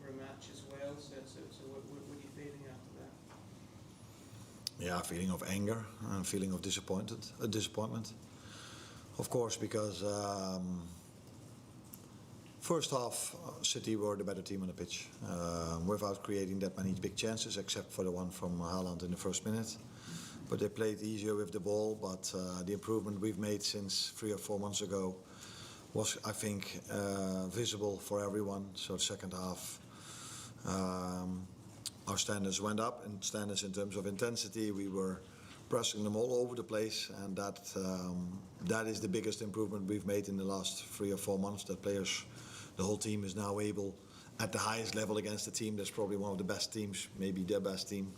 every match as well. So what are you feeling after that? Yeah, a feeling of anger and a feeling of disappointment. Of course, because first half, City were the better team on the pitch, without creating that many big chances, except for the one from Haaland in the first minute. But they played easier with the ball. But the improvement we've made since 3 or 4 months ago was, I think, visible for everyone. So the second half, our standards went up, and standards in terms of intensity. We were pressing them all over the place, and that is the biggest improvement we've made in the last 3 or 4 months. That players, the whole team is now able, at the highest level against a team that's probably one of the best teams, maybe their best team,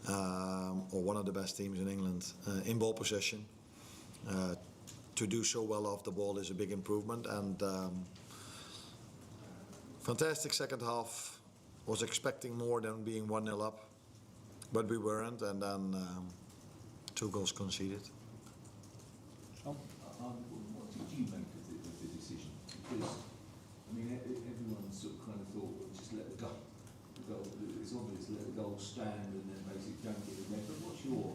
or one of the best teams in England, in ball possession. To do so well off the ball is a big improvement, and fantastic second half. Was expecting more than being 1-0 up, but we weren't, and then 2 goals conceded. What did you make of the decision? Because I mean, everyone sort of kind of thought, well, just let the goal. It's obvious, let the goal stand, and then basically don't get it there. But what's your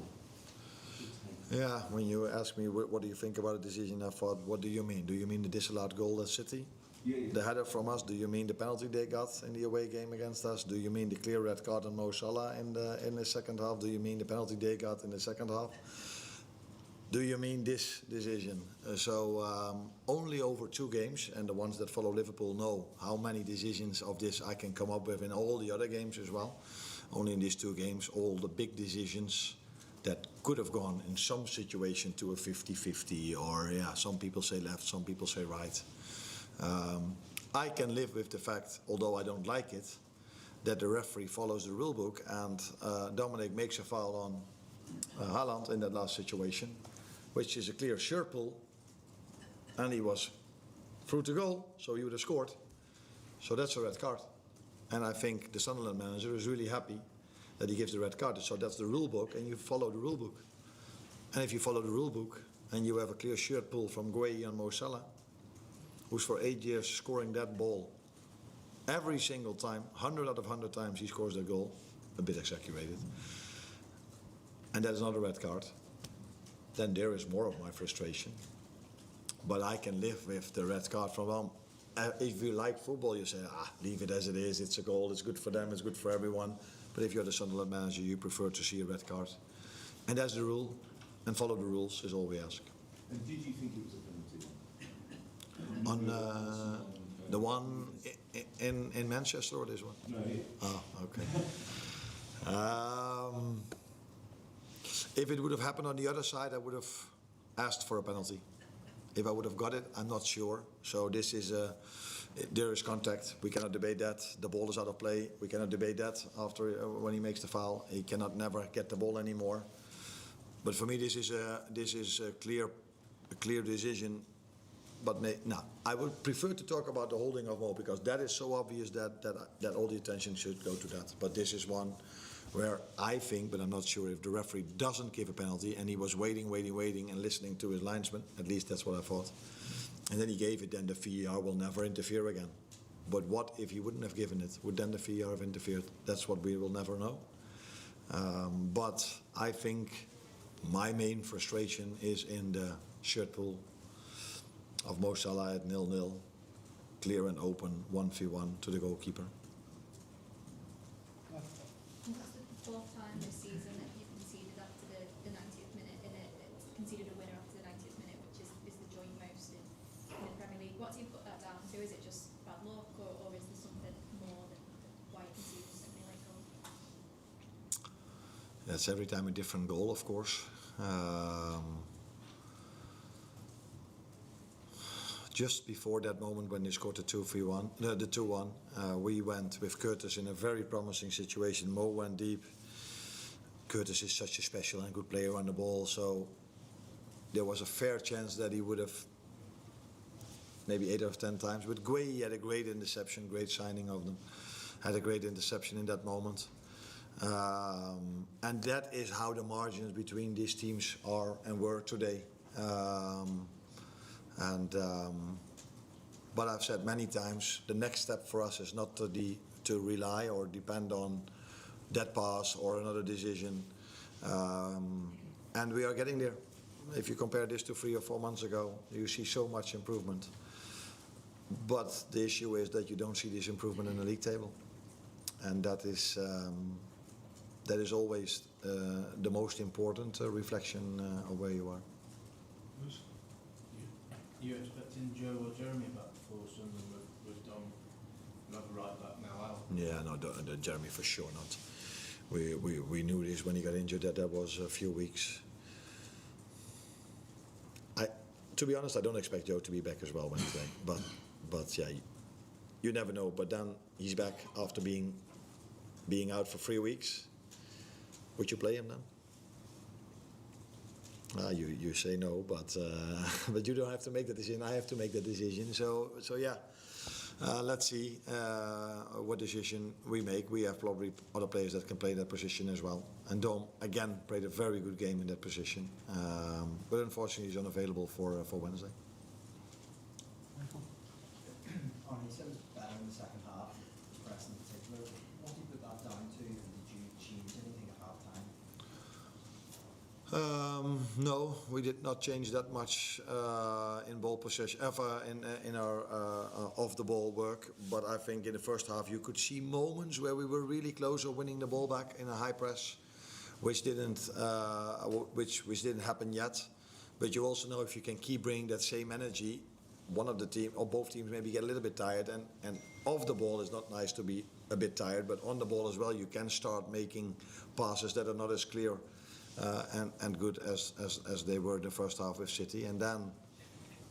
take? Yeah, when you ask me what do you think about the decision, I thought, what do you mean? Do you mean the disallowed goal at City? Yeah. The header from us? Do you mean the penalty they got in the away game against us? Do you mean the clear red card on Mo Salah in the second half? Do you mean the penalty they got in the second half? Do you mean this decision? Only over 2 games, and the ones that follow Liverpool know how many decisions of this I can come up with in all the other games as well. Only in these 2 games, all the big decisions that could have gone in some situation to a 50-50, or some people say left, some people say right. I can live with the fact, although I don't like it, that the referee follows the rule book, and Dominic makes a foul on Haaland in that last situation, which is a clear shirt pull, and he was through to goal, so he would have scored. So that's a red card. And I think the Sunderland manager is really happy that he gives the red card. So that's the rule book, and you follow the rule book. And if you follow the rule book, and you have a clear shirt pull from Gueye on Mo Salah, who's for 8 years scoring that ball every single time, 100 out of 100 times he scores that goal, a bit exaggerated, and that is not a red card, then there is more of my frustration. But I can live with the red card from if you like football, you say, leave it as it is, it's a goal, it's good for them, it's good for everyone. But if you're the Sunderland manager, you prefer to see a red card. And that's the rule, and follow the rules is all we ask. And did you think it was a penalty? On the one in Manchester, or this one? No, here. Oh, okay. If it would have happened on the other side, I would have asked for a penalty. If I would have got it, I'm not sure. So this is there is contact. We cannot debate that. The ball is out of play. We cannot debate that after when he makes the foul. He cannot never get the ball anymore. But for me, this is a clear decision. But I would prefer to talk about the holding of Mo, because that is so obvious that all the attention should go to that. But this is one where I think, but I'm not sure, if the referee doesn't give a penalty, and he was waiting and listening to his linesman, at least that's what I thought, and then he gave it, then the VAR will never interfere again. But what if he wouldn't have given it? Would then the VAR have interfered? That's what we will never know. But I think my main frustration is in the shirt pull of Mo Salah at 0-0, clear and open, 1v1 to the goalkeeper. That's the 4th time this season that you've conceded after the 90th minute, conceded a winner after the 90th minute, which is the joint most in the Premier League. What do you put that down to? Is it just bad luck, or is there something more than why you conceded something like goal? That's every time a different goal, of course. Just before that moment when they scored the 2-1, we went with Curtis in a very promising situation. Mo went deep. Curtis is such a special and good player on the ball, so there was a fair chance that he would have, maybe 8 out of 10 times. But Gueye had a great interception, great signing of them, had a great interception in that moment. And that is how the margins between these teams are and were today. But I've said many times, the next step for us is not to to rely or depend on that pass or another decision. And we are getting there. If you compare this to 3 or 4 months ago, you see so much improvement. But the issue is that you don't see this improvement in the league table. And that is always the most important reflection of where you are. You expecting Joe or Jeremy back before Sunday with Dom not right back now out? Yeah, no, Jeremy for sure not. We knew this when he got injured that was a few weeks. To be honest, I don't expect Joe to be back as well Wednesday, but yeah, you never know. But then he's back after being out for 3 weeks. Would you play him then? You say no, but you don't have to make the decision. I have to make the decision. So yeah, let's see what decision we make. We have probably other players that can play that position as well. And Dom again played a very good game in that position, but unfortunately he's unavailable for Wednesday. Arne, you said it was better in the second half, press in particular. What do you put that down to, and did you change anything at half time? No, we did not change that much in ball possession, in our off the ball work. But I think in the first half you could see moments where we were really close of winning the ball back in a high press, which didn't happen yet. But you also know if you can keep bringing that same energy, one of the team or both teams maybe get a little bit tired. And off the ball is not nice to be a bit tired, but on the ball as well you can start making passes that are not as clear. And good as they were in the first half with City. And then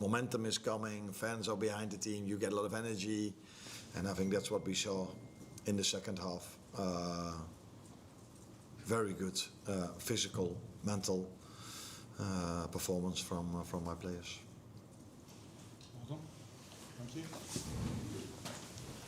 momentum is coming, fans are behind the team, you get a lot of energy, and I think that's what we saw in the second half. Very good physical, mental performance from my players. Well done. Thank you.